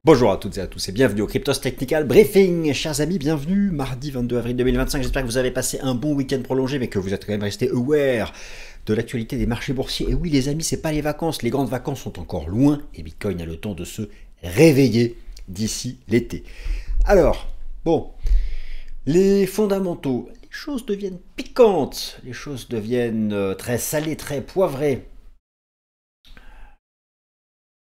Bonjour à toutes et à tous et bienvenue au Cryptos Technical Briefing. Chers amis, bienvenue mardi 22 avril 2025. J'espère que vous avez passé un bon week-end prolongé mais que vous êtes quand même resté aware de l'actualité des marchés boursiers. Et oui les amis, c'est pas les vacances, les grandes vacances sont encore loin et Bitcoin a le temps de se réveiller d'ici l'été. Alors, bon, les fondamentaux, les choses deviennent piquantes, les choses deviennent très salées, très poivrées.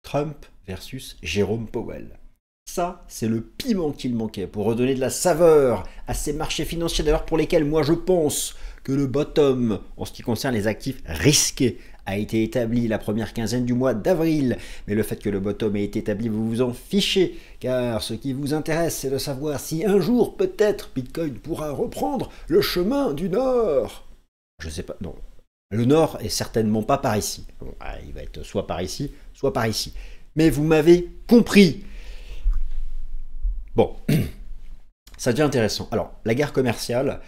Trump versus Jérôme Powell. Ça, c'est le piment qu'il manquait pour redonner de la saveur à ces marchés financiers, d'ailleurs pour lesquels moi je pense que le bottom, en ce qui concerne les actifs risqués, a été établi la première quinzaine du mois d'avril. Mais le fait que le bottom ait été établi, vous vous en fichez, car ce qui vous intéresse, c'est de savoir si un jour, peut-être, Bitcoin pourra reprendre le chemin du Nord. Je sais pas, non. Le Nord est certainement pas par ici. Bon, il va être soit par ici, soit par ici. Mais vous m'avez compris. Bon, ça devient intéressant. Alors, la guerre commerciale,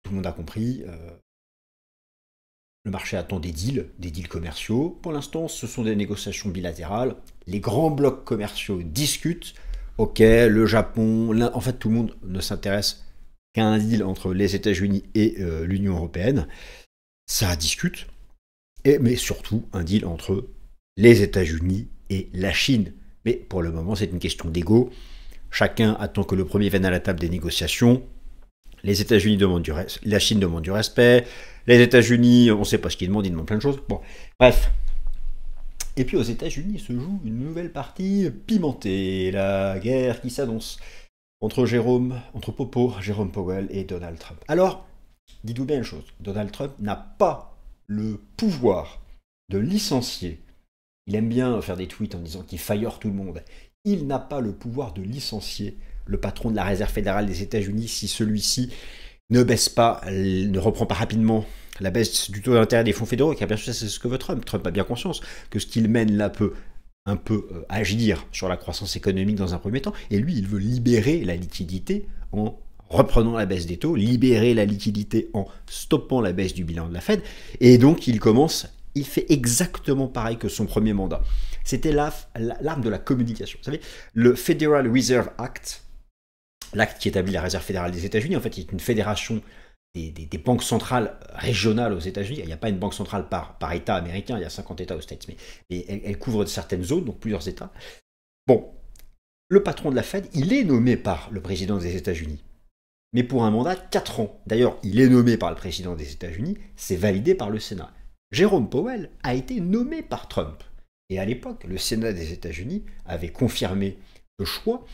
tout le monde a compris. Le marché attend des deals commerciaux. Pour l'instant, ce sont des négociations bilatérales. Les grands blocs commerciaux discutent. Ok, le Japon, en fait, tout le monde ne s'intéresse qu'à un deal entre les États-Unis et l'Union européenne. Ça discute. Mais surtout, un deal entre les États-Unis et la Chine. Mais pour le moment, c'est une question d'ego. Chacun attend que le premier vienne à la table des négociations. Les États-Unis demandent du respect, la Chine demande du respect. Les États-Unis, on ne sait pas ce qu'ils demandent, ils demandent plein de choses. Bon, bref. Et puis aux États-Unis se joue une nouvelle partie pimentée, la guerre qui s'annonce entre Jérôme Powell et Donald Trump. Alors, dites-vous bien une chose, Donald Trump n'a pas le pouvoir de licencier. Il aime bien faire des tweets en disant qu'il fire tout le monde. Il n'a pas le pouvoir de licencier le patron de la Réserve fédérale des États-Unis si celui-ci ne baisse pas, ne reprend pas rapidement la baisse du taux d'intérêt des fonds fédéraux, car bien sûr c'est ce que veut Trump. Trump a bien conscience que ce qu'il mène là peut un peu agir sur la croissance économique dans un premier temps, et lui il veut libérer la liquidité en reprenant la baisse des taux, libérer la liquidité en stoppant la baisse du bilan de la Fed, et donc il fait exactement pareil que son premier mandat. C'était l'arme de la communication. Vous savez, le Federal Reserve Act, l'acte qui établit la Réserve fédérale des États-Unis, en fait, c'est une fédération des banques centrales régionales aux États-Unis. Il n'y a pas une banque centrale par État américain, il y a 50 États aux States, mais elle couvre certaines zones, donc plusieurs États. Bon, le patron de la Fed, il est nommé par le président des États-Unis, mais pour un mandat de 4 ans. D'ailleurs, il est nommé par le président des États-Unis, c'est validé par le Sénat. Jérôme Powell a été nommé par Trump. Et à l'époque, le Sénat des États-Unis avait confirmé ce choix.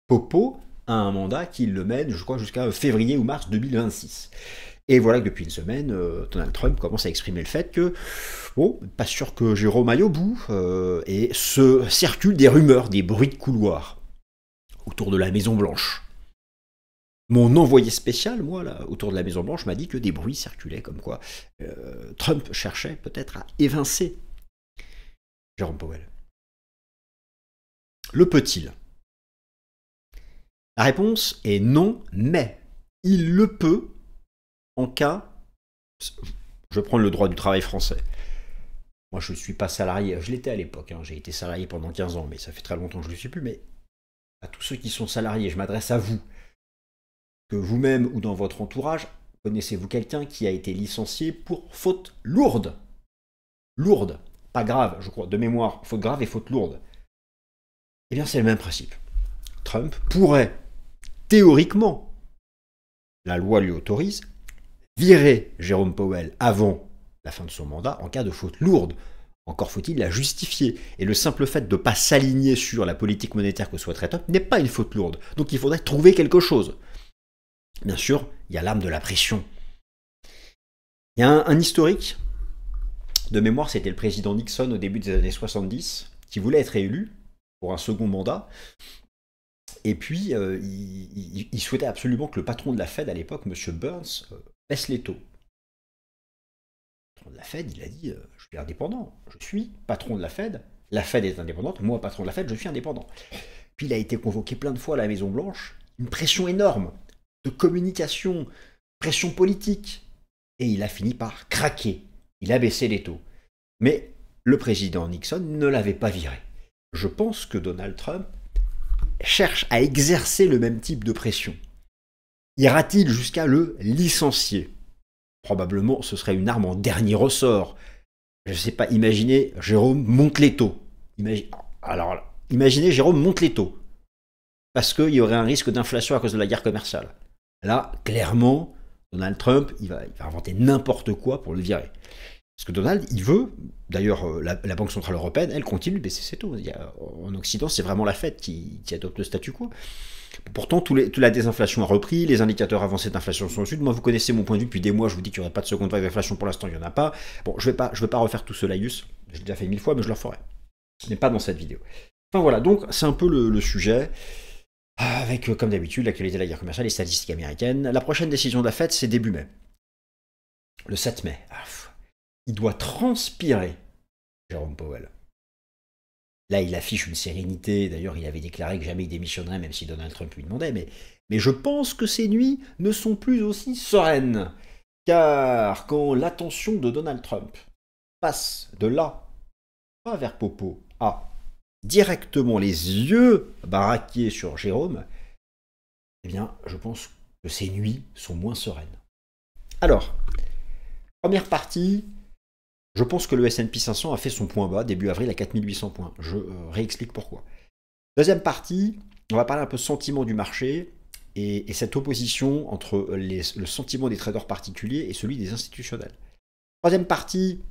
Popo a un mandat qui le mène, je crois, jusqu'à février ou mars 2026. Et voilà que depuis une semaine, Donald Trump commence à exprimer le fait que, bon, pas sûr que Jérôme aille au bout, et se circulent des rumeurs, des bruits de couloir autour de la Maison-Blanche. Mon envoyé spécial, moi, là, autour de la Maison-Blanche, m'a dit que des bruits circulaient comme quoi Trump cherchait peut-être à évincer Jérôme Powell. Le peut-il? La réponse est non, mais il le peut en cas... Je prends le droit du travail français. Moi, je ne suis pas salarié. Je l'étais à l'époque. J'ai été salarié pendant 15 ans, mais ça fait très longtemps que je ne le suis plus. Mais à tous ceux qui sont salariés, je m'adresse à vous. Que vous-même ou dans votre entourage, connaissez-vous quelqu'un qui a été licencié pour faute lourde? Lourde, pas grave, je crois, de mémoire, faute grave et faute lourde. Eh bien, c'est le même principe. Trump pourrait, théoriquement, la loi lui autorise, virer Jérôme Powell avant la fin de son mandat en cas de faute lourde. Encore faut-il la justifier. Et le simple fait de ne pas s'aligner sur la politique monétaire que souhaiterait Trump n'est pas une faute lourde. Donc il faudrait trouver quelque chose. Bien sûr, il y a l'arme de la pression. Il y a un historique, de mémoire, c'était le président Nixon au début des années 70, qui voulait être réélu pour un second mandat. Et puis, il souhaitait absolument que le patron de la Fed à l'époque, M. Burns, baisse les taux. Le patron de la Fed, il a dit je suis indépendant, je suis patron de la Fed est indépendante, moi, patron de la Fed, je suis indépendant. Puis il a été convoqué plein de fois à la Maison-Blanche, une pression énorme de communication, pression politique. Et il a fini par craquer. Il a baissé les taux. Mais le président Nixon ne l'avait pas viré. je pense que Donald Trump cherche à exercer le même type de pression. Ira-t-il jusqu'à le licencier? Probablement, ce serait une arme en dernier ressort. Je ne sais pas, imaginez Jérôme Montletto. Alors, imaginez Jérôme Montletto. Parce qu'il y aurait un risque d'inflation à cause de la guerre commerciale. Là, clairement, Donald Trump, il va inventer n'importe quoi pour le virer. Parce que Donald, il veut, d'ailleurs, la Banque Centrale Européenne, elle continue de baisser ses taux. En Occident, c'est vraiment la Fed qui adopte le statu quo. Pourtant, toute la désinflation a repris, les indicateurs avancés d'inflation sont au sud. Moi, vous connaissez mon point de vue depuis des mois, je vous dis qu'il n'y aurait pas de seconde vague d'inflation, pour l'instant, il n'y en a pas. Bon, je vais pas refaire tout ce laïus, je l'ai déjà fait 1000 fois, mais je le referai. Mais pas dans cette vidéo. Enfin voilà, donc c'est un peu le sujet. Avec, comme d'habitude, l'actualité de la guerre commerciale, les statistiques américaines. La prochaine décision de la Fed, c'est début mai. Le 7 mai. Il doit transpirer, Jérôme Powell. Là, il affiche une sérénité. D'ailleurs, il avait déclaré que jamais il démissionnerait, même si Donald Trump lui demandait. Mais je pense que ces nuits ne sont plus aussi sereines. Car quand l'attention de Donald Trump passe de là, pas vers Popo, à directement les yeux baraqués sur Jérôme, eh bien, je pense que ces nuits sont moins sereines. Alors, première partie, je pense que le S&P 500 a fait son point bas début avril à 4800 points. Je réexplique pourquoi. Deuxième partie, on va parler un peu sentiment du marché et cette opposition entre le sentiment des traders particuliers et celui des institutionnels. Troisième partie,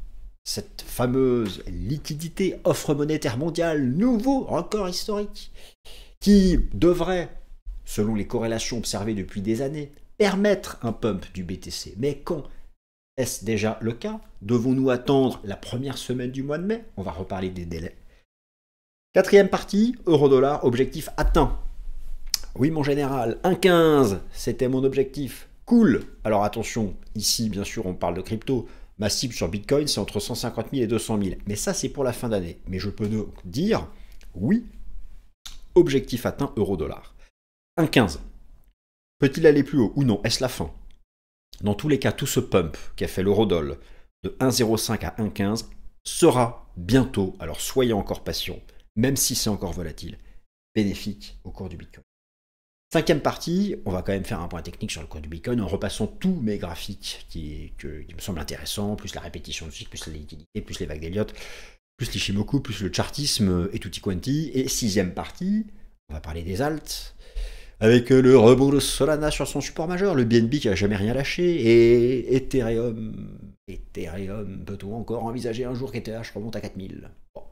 cette fameuse liquidité, offre monétaire mondiale, nouveau record historique, qui devrait, selon les corrélations observées depuis des années, permettre un pump du BTC. Mais quand est-ce déjà le cas? Devons-nous attendre la première semaine du mois de mai? On va reparler des délais. Quatrième partie, euro-dollar, objectif atteint. Oui, mon général, 1,15, c'était mon objectif. Cool. Alors attention, ici, bien sûr, on parle de crypto. Ma cible sur Bitcoin, c'est entre 150 000 et 200 000. Mais ça, c'est pour la fin d'année. Mais je peux donc dire, oui, objectif atteint euro-dollar. 1,15. Peut-il aller plus haut ou non? Est-ce la fin? Dans tous les cas, tout ce pump qu'a fait l'euro-dollar de 1,05 à 1,15 sera bientôt, alors soyez encore patients, même si c'est encore volatile, bénéfique au cours du Bitcoin. Cinquième partie, on va quand même faire un point technique sur le cours du Bitcoin en repassant tous mes graphiques qui me semblent intéressants, plus la répétition de cycle, plus la liquidité, plus les vagues d'Elliott, plus l'Ishimoku, plus le chartisme et tutti quanti. Et sixième partie, on va parler des alts, avec le rebond de Solana sur son support majeur, le BNB qui n'a jamais rien lâché, et Ethereum. Ethereum, peut-on encore envisager un jour qu'ETH remonte à 4000? Bon.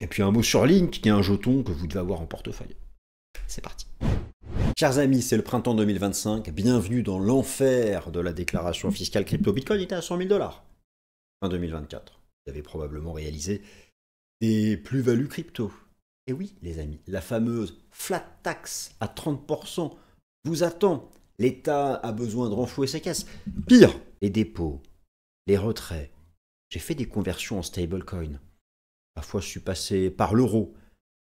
Et puis un mot sur Link, qui est un jeton que vous devez avoir en portefeuille. C'est parti. Chers amis, c'est le printemps 2025. Bienvenue dans l'enfer de la déclaration fiscale crypto. Bitcoin était à 100 000 $. Fin 2024. Vous avez probablement réalisé des plus-values crypto. Et oui, les amis, la fameuse flat tax à 30% vous attend. L'État a besoin de renflouer ses caisses. Pire, les dépôts, les retraits. J'ai fait des conversions en stablecoin. Parfois, je suis passé par l'euro.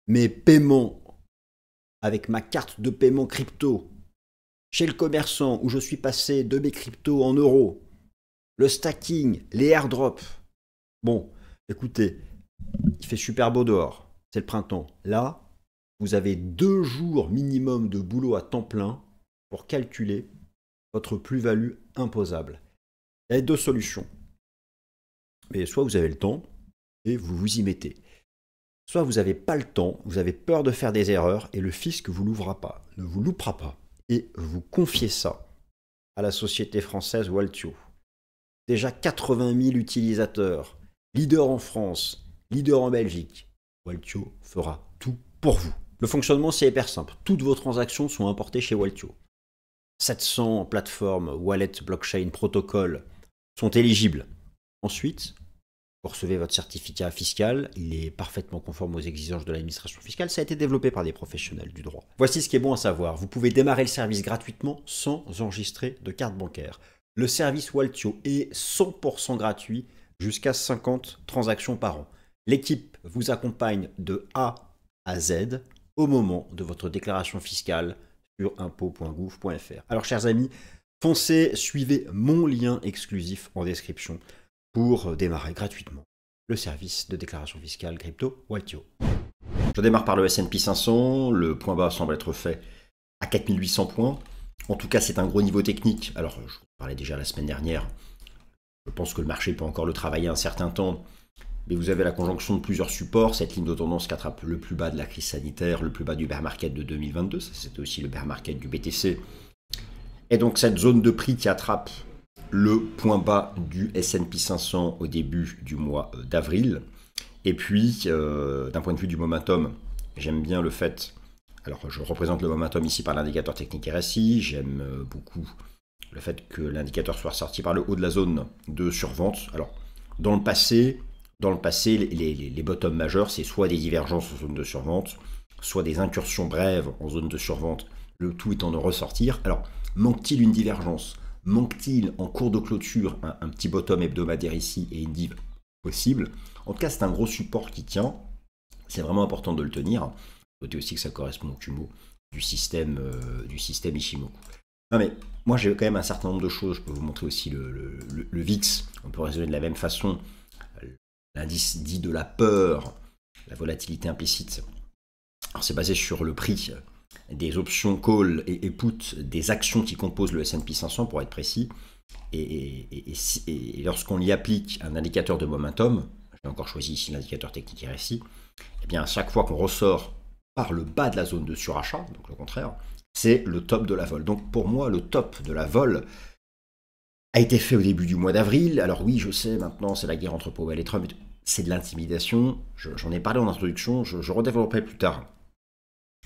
Mes paiements avec ma carte de paiement crypto, chez le commerçant où je suis passé de mes cryptos en euros, le stacking, les airdrops. Bon, écoutez, il fait super beau dehors, c'est le printemps. Là, vous avez 2 jours minimum de boulot à temps plein pour calculer votre plus-value imposable. Il y a 2 solutions. Mais soit vous avez le temps et vous vous y mettez. Soit vous n'avez pas le temps, vous avez peur de faire des erreurs et le fisc ne vous loupera pas. Et vous confiez ça à la société française Waltio. Déjà 80 000 utilisateurs, leader en France, leader en Belgique. Waltio fera tout pour vous. Le fonctionnement, c'est hyper simple. Toutes vos transactions sont importées chez Waltio. 700 plateformes, wallet, blockchain, protocole sont éligibles. Ensuite, vous recevez votre certificat fiscal, il est parfaitement conforme aux exigences de l'administration fiscale, ça a été développé par des professionnels du droit. Voici ce qui est bon à savoir, vous pouvez démarrer le service gratuitement sans enregistrer de carte bancaire. Le service Waltio est 100% gratuit jusqu'à 50 transactions par an. L'équipe vous accompagne de A à Z au moment de votre déclaration fiscale sur impôt.gouv.fr. Alors chers amis, foncez, suivez mon lien exclusif en description pour démarrer gratuitement le service de déclaration fiscale crypto Waltio. Je démarre par le S&P 500, le point bas semble être fait à 4800 points. En tout cas, c'est un gros niveau technique. Alors, je vous parlais déjà la semaine dernière, je pense que le marché peut encore le travailler un certain temps, mais vous avez la conjonction de plusieurs supports, cette ligne de tendance qui attrape le plus bas de la crise sanitaire, le plus bas du bear market de 2022, ça c'était aussi le bear market du BTC, et donc cette zone de prix qui attrape le point bas du S&P 500 au début du mois d'avril. Et puis, d'un point de vue du momentum, j'aime bien le fait, alors je représente le momentum ici par l'indicateur technique RSI, j'aime beaucoup le fait que l'indicateur soit sorti par le haut de la zone de survente. Alors, dans le passé, les bottoms majeurs, c'est soit des divergences en zone de survente, soit des incursions brèves en zone de survente, le tout étant de ressortir. Alors, manque-t-il une divergence? Manque-t-il en cours de clôture un petit bottom hebdomadaire ici et une div possible? En tout cas, c'est un gros support qui tient. C'est vraiment important de le tenir. Notez aussi que ça correspond au Kumo du système Ishimoku. Non mais, moi j'ai quand même un certain nombre de choses. Je peux vous montrer aussi le VIX. On peut raisonner de la même façon. L'indice dit de la peur, la volatilité implicite. Alors c'est basé sur le prix des options call et put des actions qui composent le S&P 500 pour être précis. Et lorsqu'on y applique un indicateur de momentum, j'ai encore choisi ici l'indicateur technique RSI, et bien à chaque fois qu'on ressort par le bas de la zone de surachat, donc le contraire, c'est le top de la vol. Donc pour moi, le top de la vol a été fait au début du mois d'avril. Alors oui, je sais, maintenant c'est la guerre entre Powell et Trump, c'est de l'intimidation. J'en ai parlé en introduction, je redévelopperai plus tard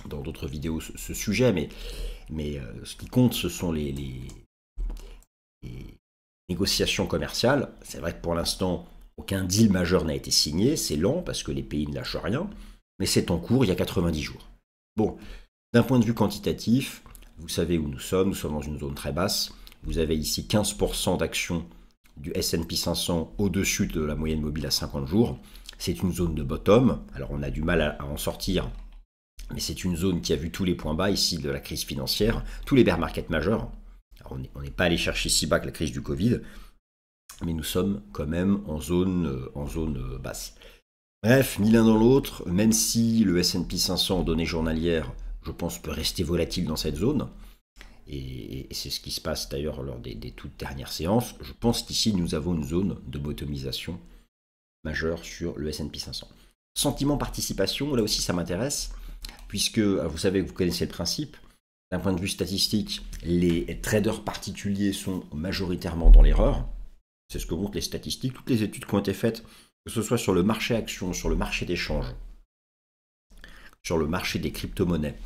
dans d'autres vidéos ce sujet, mais ce qui compte, ce sont les négociations commerciales. C'est vrai que pour l'instant, aucun deal majeur n'a été signé, c'est lent parce que les pays ne lâchent rien, mais c'est en cours il y a 90 jours. Bon, d'un point de vue quantitatif, vous savez où nous sommes dans une zone très basse. Vous avez ici 15% d'actions du S&P 500 au-dessus de la moyenne mobile à 50 jours. C'est une zone de bottom, alors on a du mal à en sortir, mais c'est une zone qui a vu tous les points bas ici de la crise financière, tous les bear markets majeurs. Alors on n'est pas allé chercher si bas que la crise du Covid, mais nous sommes quand même en zone basse. Bref, ni l'un dans l'autre, même si le S&P 500 en données journalières, je pense, peut rester volatile dans cette zone, et c'est ce qui se passe d'ailleurs lors des toutes dernières séances, je pense qu'ici nous avons une zone de bottomisation majeure sur le S&P 500. Sentiment participation, là aussi ça m'intéresse, puisque vous savez que vous connaissez le principe, d'un point de vue statistique, les traders particuliers sont majoritairement dans l'erreur. C'est ce que montrent les statistiques. Toutes les études qui ont été faites, que ce soit sur le marché actions, sur le marché d'échange, sur le marché des crypto-monnaies,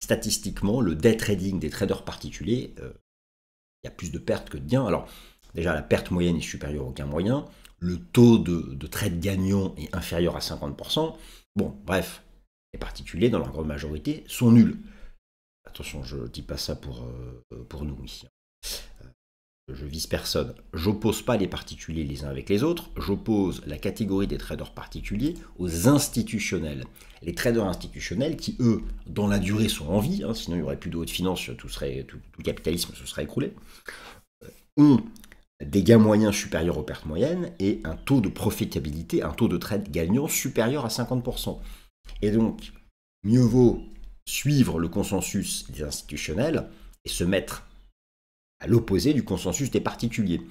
statistiquement, le day trading des traders particuliers, il y a plus de pertes que de gains. Alors, déjà, la perte moyenne est supérieure au gain moyen. Le taux de trade gagnant est inférieur à 50%. Bon, bref, les particuliers, dans leur grande majorité, sont nuls. Attention, je ne dis pas ça pour nous ici. Je vise personne. J'oppose pas les particuliers les uns avec les autres. J'oppose la catégorie des traders particuliers aux institutionnels. Les traders institutionnels qui, eux, dans la durée, sont en vie, sinon il n'y aurait plus de haute finance, tout le capitalisme se serait écroulé, ont des gains moyens supérieurs aux pertes moyennes et un taux de profitabilité, un taux de trade gagnant supérieur à 50%. Et donc, mieux vaut suivre le consensus des institutionnels et se mettre à l'opposé du consensus des particuliers.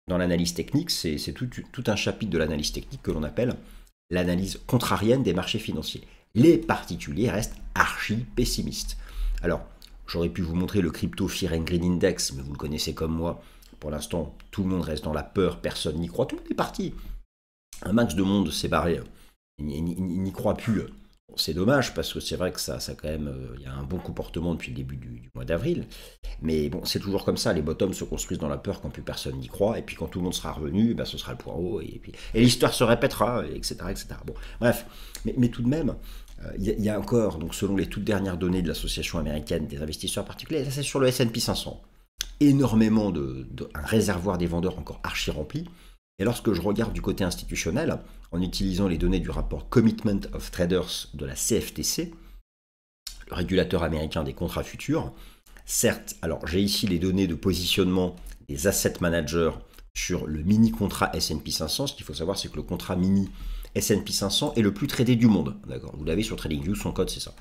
Dans l'analyse technique, c'est tout un chapitre de l'analyse technique que l'on appelle l'analyse contrarienne des marchés financiers. Les particuliers restent archi pessimistes. Alors, j'aurais pu vous montrer le Crypto Fear and Greed Index, mais vous le connaissez comme moi. Pour l'instant, tout le monde reste dans la peur, personne n'y croit, tout le monde est parti. Un max de monde s'est barré, il n'y croit plus. Bon, c'est dommage parce que c'est vrai que ça quand même, il y a un bon comportement depuis le début du mois d'avril. Mais bon, c'est toujours comme ça, les bottoms se construisent dans la peur quand plus personne n'y croit, et puis quand tout le monde sera revenu, ce sera le point haut, et l'histoire se répétera, etc. etc. Bon, bref, mais tout de même, il y a encore, donc selon les toutes dernières données de l'Association américaine des investisseurs particuliers, ça c'est sur le S&P 500, énormément un réservoir des vendeurs encore archi rempli. Et lorsque je regarde du côté institutionnel, en utilisant les données du rapport Commitment of Traders de la CFTC, le régulateur américain des contrats futurs, certes, alors j'ai ici les données de positionnement des asset managers sur le mini contrat S&P 500. Ce qu'il faut savoir, c'est que le contrat mini S&P 500 est le plus tradé du monde. D'accord, vous l'avez sur TradingView, son code c'est ça.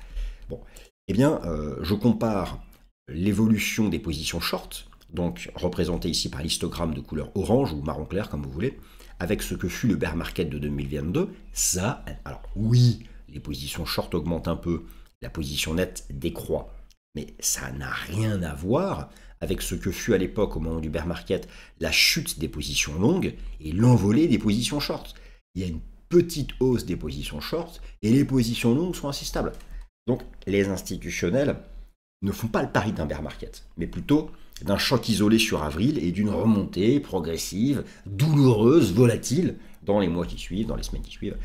Bon, eh bien, je compare l'évolution des positions short, donc représentée ici par l'histogramme de couleur orange ou marron clair comme vous voulez, avec ce que fut le bear market de 2022. Ça, alors oui, les positions short augmentent un peu, la position nette décroît, mais ça n'a rien à voir avec ce que fut à l'époque, au moment du bear market, la chute des positions longues et l'envolée des positions short. Il y a une petite hausse des positions short et les positions longues sont assez stables. Donc les institutionnels ne font pas le pari d'un bear market, mais plutôt d'un choc isolé sur avril et d'une remontée progressive, douloureuse, volatile dans les mois qui suivent, dans les semaines qui suivent,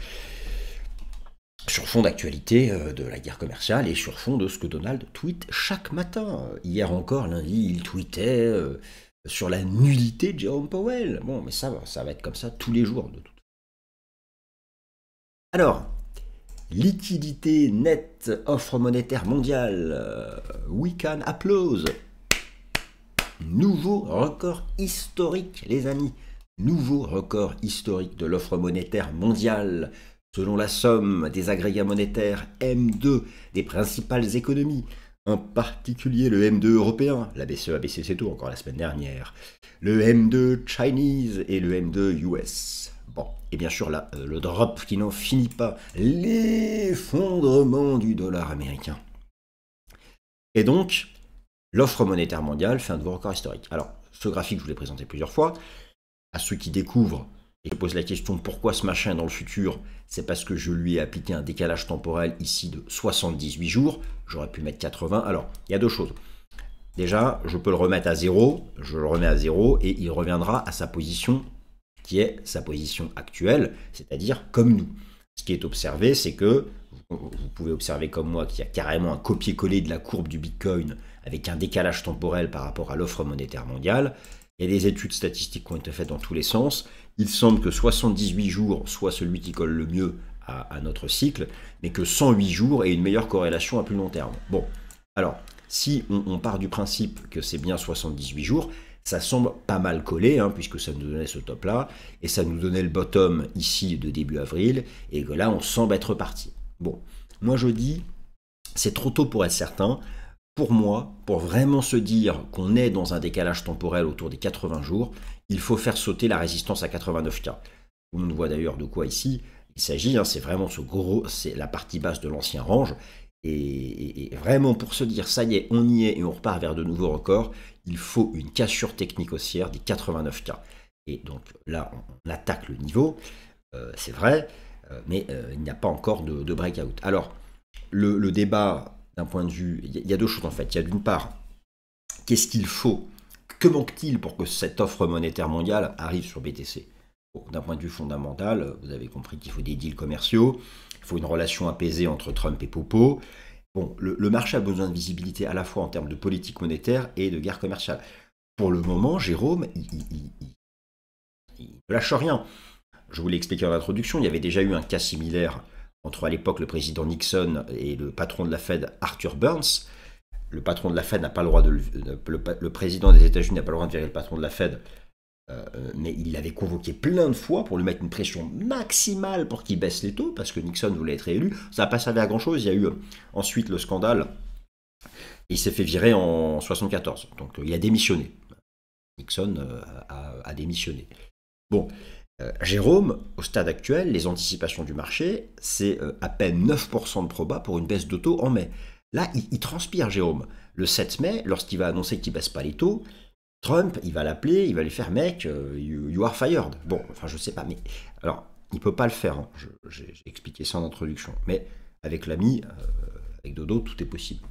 sur fond d'actualité de la guerre commerciale et sur fond de ce que Donald tweet chaque matin. Hier encore, lundi, il tweetait sur la nullité de Jerome Powell. Bon, mais ça va être comme ça tous les jours de toute façon. Alors, liquidité nette, offre monétaire mondiale, we can applause. Nouveau record historique, les amis. Nouveau record historique de l'offre monétaire mondiale. Selon la somme des agrégats monétaires M2 des principales économies, en particulier le M2 européen, la BCE a baissé ses taux encore la semaine dernière, le M2 Chinese et le M2 US. Bon, et bien sûr là, le drop qui n'en finit pas, l'effondrement du dollar américain. Et donc, l'offre monétaire mondiale fait un nouveau record historique. Alors, ce graphique, je vous l'ai présenté plusieurs fois. À ceux qui découvrent et qui posent la question pourquoi ce machin est dans le futur, c'est parce que je lui ai appliqué un décalage temporel ici de 78 jours. J'aurais pu mettre 80. Alors, il y a deux choses. Déjà, je peux le remettre à 0. Je le remets à 0 et il reviendra à sa position qui est sa position actuelle, c'est-à-dire comme nous. Ce qui est observé, c'est que vous pouvez observer comme moi qu'il y a carrément un copier-coller de la courbe du Bitcoin avec un décalage temporel par rapport à l'offre monétaire mondiale. Il y a des études statistiques qui ont été faites dans tous les sens. Il semble que 78 jours soit celui qui colle le mieux à notre cycle, mais que 108 jours ait une meilleure corrélation à plus long terme. Bon, alors, si on part du principe que c'est bien 78 jours, ça semble pas mal collé, hein, puisque ça nous donnait ce top-là, et ça nous donnait le bottom ici de début avril, et que là, on semble être parti. Bon, moi je dis, c'est trop tôt pour être certain. Pour moi, pour vraiment se dire qu'on est dans un décalage temporel autour des 80 jours, il faut faire sauter la résistance à 89K. On voit d'ailleurs de quoi ici il s'agit, hein, c'est vraiment c'est la partie basse de l'ancien range. Et vraiment pour se dire ça y est, on y est et on repart vers de nouveaux records, il faut une cassure technique haussière des 89K. Et donc là, on attaque le niveau, c'est vrai, mais il n'y a pas encore de breakout. Alors, le débat d'un point de vue, il y a deux choses en fait. Il y a d'une part, qu'est-ce qu'il faut, que manque-t-il pour que cette offre monétaire mondiale arrive sur BTC? Bon, d'un point de vue fondamental, vous avez compris qu'il faut des deals commerciaux, il faut une relation apaisée entre Trump et Popo. Bon, le marché a besoin de visibilité à la fois en termes de politique monétaire et de guerre commerciale. Pour le moment, Jérôme, il ne lâche rien. Je vous l'ai expliqué en introduction, il y avait déjà eu un cas similaire entre à l'époque le président Nixon et le patron de la Fed, Arthur Burns. Le patron de la Fed n'a pas le droit le président des États-Unis n'a pas le droit de virer le patron de la Fed, mais il l'avait convoqué plein de fois pour lui mettre une pression maximale pour qu'il baisse les taux, parce que Nixon voulait être réélu. Ça n'a pas servi à grand-chose. Il y a eu ensuite le scandale, et il s'est fait virer en 1974. Donc il a démissionné. Nixon a démissionné. Bon. Jérôme, au stade actuel, les anticipations du marché, c'est à peine 9% de proba pour une baisse de taux en mai. Là, il transpire, Jérôme. Le 7 mai, lorsqu'il va annoncer qu'il ne baisse pas les taux, Trump, il va l'appeler, il va lui faire « Mec, you are fired ». Bon, enfin, je sais pas, mais... Alors, il ne peut pas le faire, hein. J'ai expliqué ça en introduction. Mais avec l'ami, avec Dodo, tout est possible.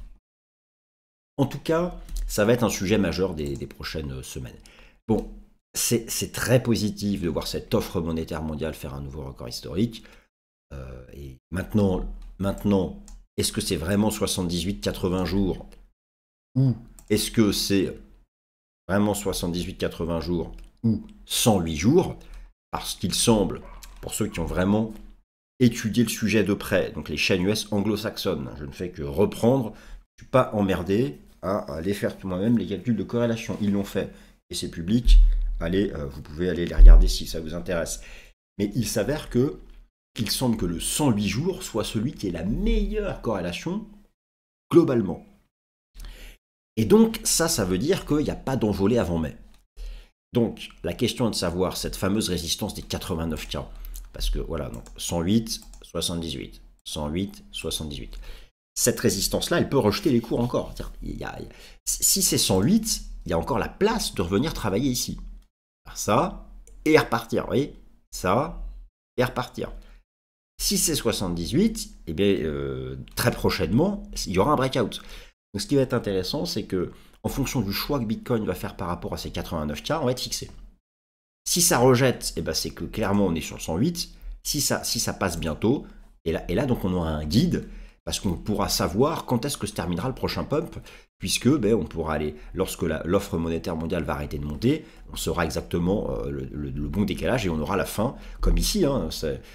En tout cas, ça va être un sujet majeur des prochaines semaines. Bon, c'est très positif de voir cette offre monétaire mondiale faire un nouveau record historique. Et maintenant, est-ce que c'est vraiment 78-80 jours ou est-ce que c'est vraiment 78-80 jours ou 108 jours? Parce qu'il semble, pour ceux qui ont vraiment étudié le sujet de près, donc les chaînes US anglo-saxonnes, je ne fais que reprendre, je ne suis pas emmerdé à aller faire moi-même les calculs de corrélation. Ils l'ont fait et c'est public. Allez, vous pouvez aller les regarder si ça vous intéresse. Mais il s'avère que qu'il semble que le 108 jours soit celui qui est la meilleure corrélation globalement. Et donc, ça veut dire qu'il n'y a pas d'envolée avant mai. Donc, la question est de savoir cette fameuse résistance des 89K. Parce que, voilà, donc 108, 78, 108, 78. Cette résistance-là, elle peut rejeter les cours encore. Si c'est 108, il y a encore la place de revenir travailler ici. Faire ça, et repartir, vous voyez. Ça, et repartir. Si c'est 78, eh bien, très prochainement, il y aura un breakout. Donc, ce qui va être intéressant, c'est que en fonction du choix que Bitcoin va faire par rapport à ces 89K, on va être fixé. Si ça rejette, eh ben, c'est que clairement on est sur le 108. Si ça passe bientôt, et là donc on aura un guide, parce qu'on pourra savoir quand est-ce que se terminera le prochain pump, puisque on pourra aller, lorsque l'offre monétaire mondiale va arrêter de monter, on saura exactement le bon décalage et on aura la fin, comme ici. Hein,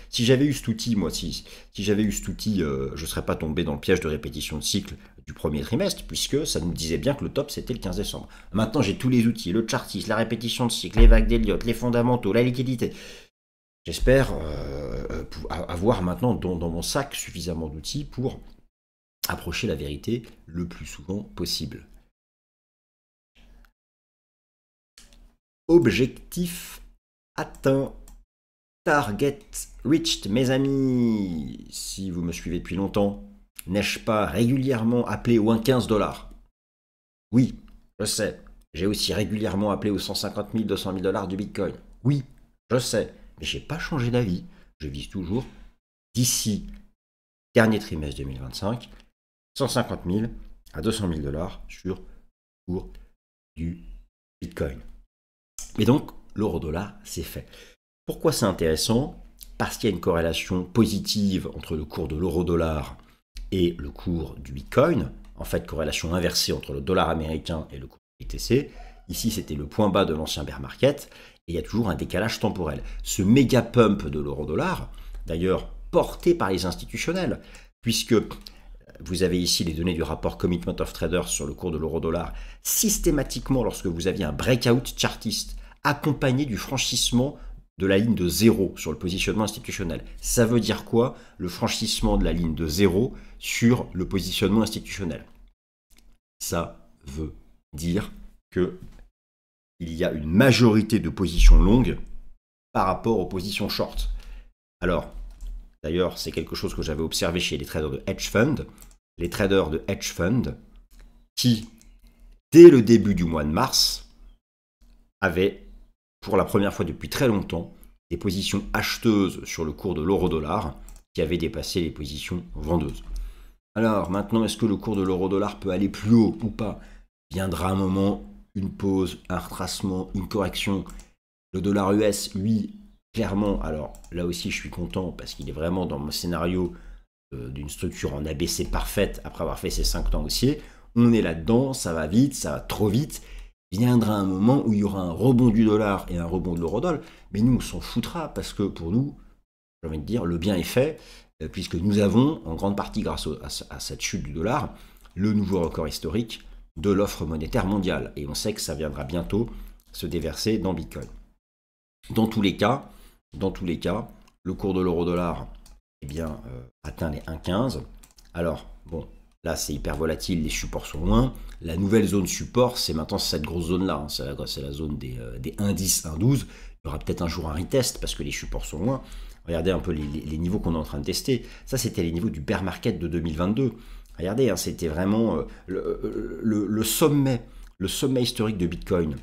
si j'avais eu cet outil, moi, si j'avais eu cet outil, je ne serais pas tombé dans le piège de répétition de cycle du premier trimestre, puisque ça nous disait bien que le top c'était le 15 décembre. Maintenant j'ai tous les outils, le chartis, la répétition de cycle, les vagues d'Elliott, les fondamentaux, la liquidité. J'espère avoir maintenant dans mon sac suffisamment d'outils pour approcher la vérité le plus souvent possible. Objectif atteint. Target reached, mes amis. Si vous me suivez depuis longtemps, n'ai-je pas régulièrement appelé au 1,15 $? Oui, je sais. J'ai aussi régulièrement appelé aux 150 000, 200 000 $ du Bitcoin. Oui, je sais. Mais je n'ai pas changé d'avis. Je vise toujours, d'ici dernier trimestre 2025, 150 000 à 200 000 $ sur le cours du Bitcoin. Et donc, l'euro-dollar, c'est fait. Pourquoi c'est intéressant? Parce qu'il y a une corrélation positive entre le cours de l'euro-dollar et le cours du Bitcoin. En fait, corrélation inversée entre le dollar américain et le cours du BTC. Ici, c'était le point bas de l'ancien bear market. Et il y a toujours un décalage temporel. Ce méga pump de l'euro-dollar, d'ailleurs porté par les institutionnels, puisque vous avez ici les données du rapport Commitment of Traders sur le cours de l'euro-dollar, systématiquement lorsque vous aviez un breakout chartiste accompagné du franchissement de la ligne de 0 sur le positionnement institutionnel. Ça veut dire quoi, le franchissement de la ligne de 0 sur le positionnement institutionnel? Ça veut dire que il y a une majorité de positions longues par rapport aux positions short. Alors, d'ailleurs, c'est quelque chose que j'avais observé chez les traders de hedge fund. Les traders de hedge fund qui, dès le début du mois de mars, avaient, pour la première fois depuis très longtemps, des positions acheteuses sur le cours de l'euro-dollar qui avaient dépassé les positions vendeuses. Alors, maintenant, est-ce que le cours de l'euro-dollar peut aller plus haut ou pas? Viendra un moment, une pause, un retracement, une correction. Le dollar US, lui, clairement, alors là aussi je suis content parce qu'il est vraiment dans mon scénario d'une structure en ABC parfaite après avoir fait ses 5 temps haussiers. On est là-dedans, ça va vite, ça va trop vite. Viendra un moment où il y aura un rebond du dollar et un rebond de l'euro-dollar, mais nous on s'en foutra parce que pour nous, j'ai envie de dire, le bien est fait, puisque nous avons, en grande partie grâce à cette chute du dollar, le nouveau record historique de l'offre monétaire mondiale. Et on sait que ça viendra bientôt se déverser dans Bitcoin. Dans tous les cas, le cours de l'euro-dollar atteint les 1,15. Alors, bon, là c'est hyper volatile, les supports sont loin. La nouvelle zone support, c'est maintenant cette grosse zone-là. Hein. C'est la zone des 1,10, 1,12. Il y aura peut-être un jour un retest parce que les supports sont loin. Regardez un peu les niveaux qu'on est en train de tester. Ça, c'était les niveaux du bear market de 2022. Regardez, hein, c'était vraiment le sommet historique de Bitcoin.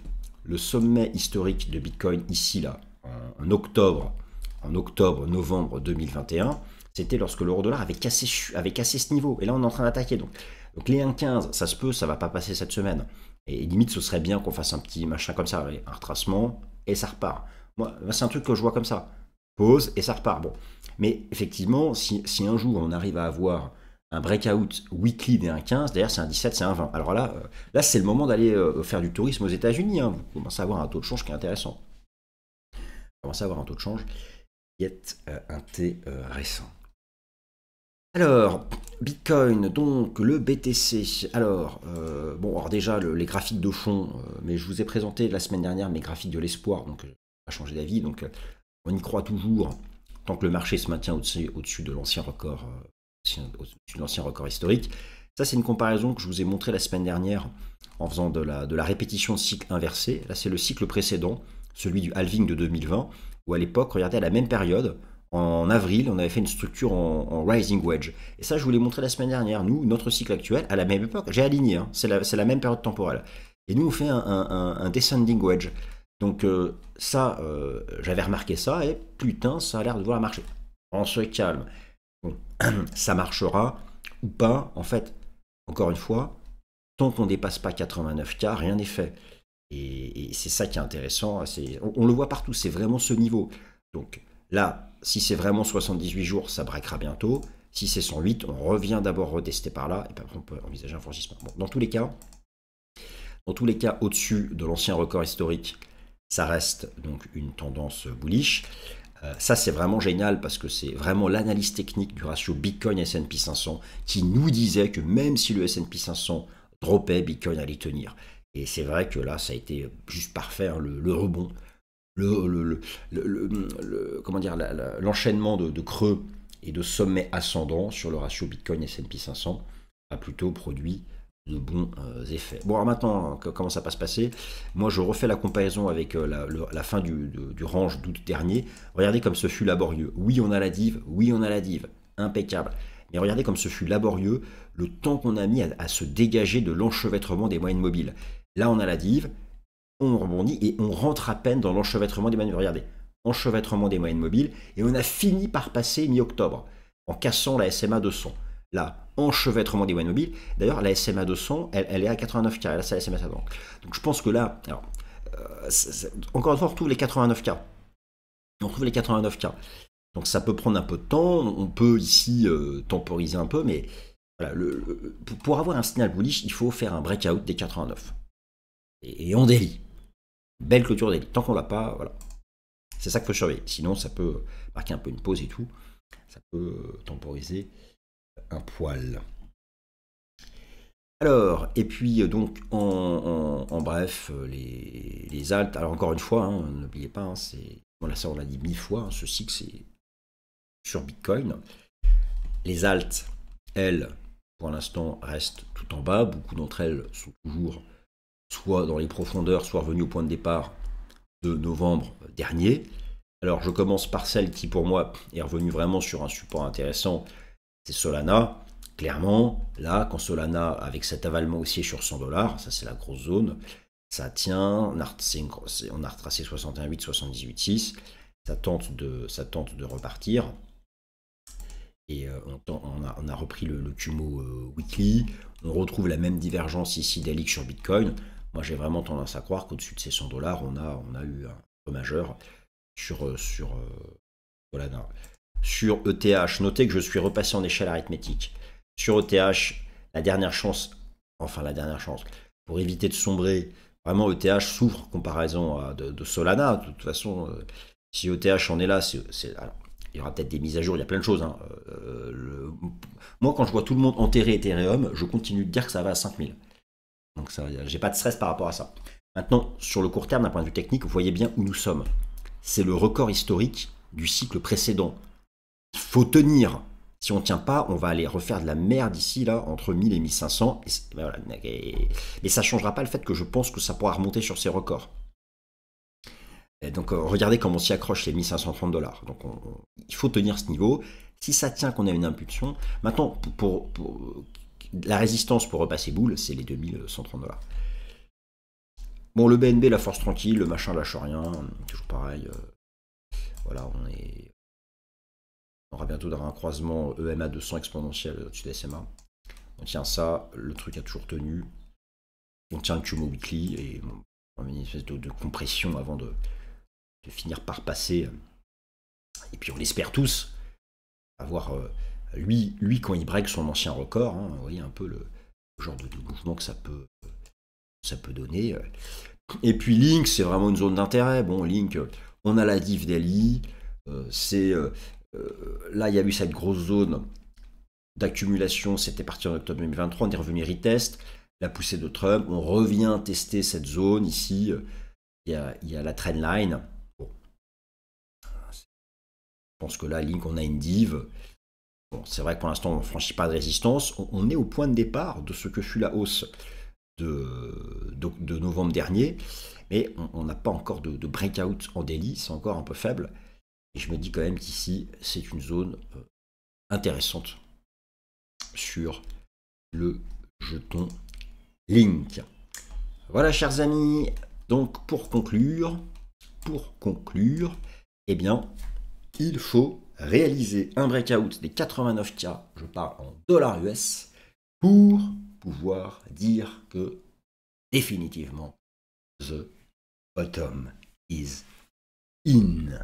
Le sommet historique de Bitcoin ici, là, en octobre, novembre 2021, c'était lorsque l'euro-dollar avait cassé ce niveau. Et là, on est en train d'attaquer. Donc les 1,15, ça se peut, ça ne va pas passer cette semaine. Et limite, ce serait bien qu'on fasse un petit machin comme ça, un retracement, et ça repart. Moi, c'est un truc que je vois comme ça. Pause, et ça repart. Bon. Mais effectivement, si un jour on arrive à avoir un breakout weekly des 1,15, d'ailleurs c'est un 17, c'est un 20. Alors là c'est le moment d'aller faire du tourisme aux États-Unis. Hein. Vous commencez à avoir un taux de change qui est intéressant. Vous commencez à avoir un taux de change qui est intéressant. Alors, Bitcoin, donc le BTC. Alors, alors déjà les graphiques de fond, mais je vous ai présenté la semaine dernière mes graphiques de l'espoir, donc pas changé d'avis. Donc on y croit toujours tant que le marché se maintient au-dessus de l'ancien record, historique. Ça, c'est une comparaison que je vous ai montrée la semaine dernière en faisant de la répétition de cycle inversé. Là, c'est le cycle précédent, celui du halving de 2020, où à l'époque, regardez, à la même période, en avril, on avait fait une structure en rising wedge. Et ça, je vous l'ai montré la semaine dernière. Nous, notre cycle actuel, à la même époque, j'ai aligné, hein, c'est la même période temporelle. Et nous, on fait un descending wedge. Donc ça, j'avais remarqué ça, et putain, ça a l'air de vouloir marcher. On se calme. Bon, ça marchera ou pas, en fait, encore une fois, tant qu'on ne dépasse pas 89K, rien n'est fait. Et c'est ça qui est intéressant, on le voit partout, c'est vraiment ce niveau. Donc là, si c'est vraiment 78 jours, ça braquera bientôt. Si c'est 108, on revient d'abord retester par là, et puis après on peut envisager un franchissement. Bon, dans tous les cas, au-dessus de l'ancien record historique, ça reste donc une tendance bullish. Ça, c'est vraiment génial parce que c'est vraiment l'analyse technique du ratio Bitcoin S&P 500 qui nous disait que même si le S&P 500 dropait, Bitcoin allait tenir. Et c'est vrai que là, ça a été juste parfait, hein, le rebond, comment dire, l'enchaînement de creux et de sommets ascendants sur le ratio Bitcoin S&P 500 a plutôt produit de bons effets. Bon, alors maintenant, comment ça va se passer? Moi, je refais la comparaison avec la fin du range d'août dernier. Regardez comme ce fut laborieux. Oui, on a la div. Oui, on a la div. Impeccable. Mais regardez comme ce fut laborieux le temps qu'on a mis à se dégager de l'enchevêtrement des moyennes mobiles. Là, on a la div, on rebondit et on rentre à peine dans l'enchevêtrement des moyennes mobiles. Regardez, enchevêtrement des moyennes mobiles. Et on a fini par passer mi-octobre en cassant la SMA 200. Là, enchevêtrement des moyennes mobiles. D'ailleurs, la SMA 200, elle est à 89K. Là, c'est la SMA 700. Donc, je pense que là, alors, encore une fois, on retrouve les 89K. On retrouve les 89K. Donc, ça peut prendre un peu de temps. On peut ici temporiser un peu, mais voilà, pour avoir un signal bullish, il faut faire un breakout des 89. Et en daily. Belle clôture daily. Tant qu'on l'a pas, voilà. C'est ça qu'il faut surveiller. Sinon, ça peut marquer un peu une pause et tout. Ça peut temporiser un poil. Alors, et puis donc en bref, les alts, alors encore une fois, hein, n'oubliez pas, hein, bon là ça on l'a dit 1000 fois, hein, ce cycle c'est sur Bitcoin. Les alts, elles, pour l'instant, restent tout en bas, beaucoup d'entre elles sont toujours soit dans les profondeurs, soit revenues au point de départ de novembre dernier. Alors je commence par celle qui pour moi est revenue vraiment sur un support intéressant, c'est Solana. Clairement, là, quand Solana, avec cet avalement haussier sur 100 $, ça c'est la grosse zone, ça tient, on a retracé 61,8, 78,6, ça tente de repartir. Et on a repris le Kumo Weekly, on retrouve la même divergence ici d'Alix sur Bitcoin. Moi j'ai vraiment tendance à croire qu'au-dessus de ces 100 $, on a eu un peu majeur sur Solana. Sur ETH, notez que je suis repassé en échelle arithmétique. Sur ETH, la dernière chance, pour éviter de sombrer, vraiment ETH souffre comparaison de Solana. De toute façon, si ETH en est là, alors, il y aura peut-être des mises à jour, il y a plein de choses. Hein. Moi, quand je vois tout le monde enterrer Ethereum, je continue de dire que ça va à 5000. Donc, j'ai pas de stress par rapport à ça. Maintenant, sur le court terme, d'un point de vue technique, vous voyez bien où nous sommes. C'est le record historique du cycle précédent. Il faut tenir. Si on ne tient pas, on va aller refaire de la merde ici, là, entre 1000 et 1500. Mais ça ne changera pas le fait que je pense que ça pourra remonter sur ces records. Et donc, regardez comment on s'y accroche les 1530 $. Donc, il faut tenir ce niveau. Si ça tient qu'on a une impulsion. Maintenant, pour la résistance pour repasser boule, c'est les 2130 $. Bon, le BNB, la force tranquille, le machin lâche rien. Toujours pareil. Voilà, on aura bientôt un croisement EMA 200 exponentiel au-dessus de SMA. On tient ça, le truc a toujours tenu. On tient le Kumo Weekly et on a une espèce de compression avant de finir par passer. Et puis on l'espère tous, avoir lui quand il break son ancien record, hein, vous voyez un peu le genre de mouvement que ça peut donner. Et puis Link, c'est vraiment une zone d'intérêt. Bon, Link, on a la div daily, là, il y a eu cette grosse zone d'accumulation, c'était parti en octobre 2023, on est revenu retest, la poussée de Trump, on revient tester cette zone ici, il y a la trendline. Bon. pense que là, Link, on a une div. Bon, c'est vrai que pour l'instant, on ne franchit pas de résistance. On est au point de départ de ce que fut la hausse de novembre dernier. Mais on n'a pas encore de breakout en daily. C'est encore un peu faible. Et je me dis quand même qu'ici, c'est une zone intéressante sur le jeton Link. Voilà, chers amis. Donc, pour conclure, eh bien, il faut réaliser un breakout des 89K, je parle en dollars US, pour pouvoir dire que définitivement, the bottom is in.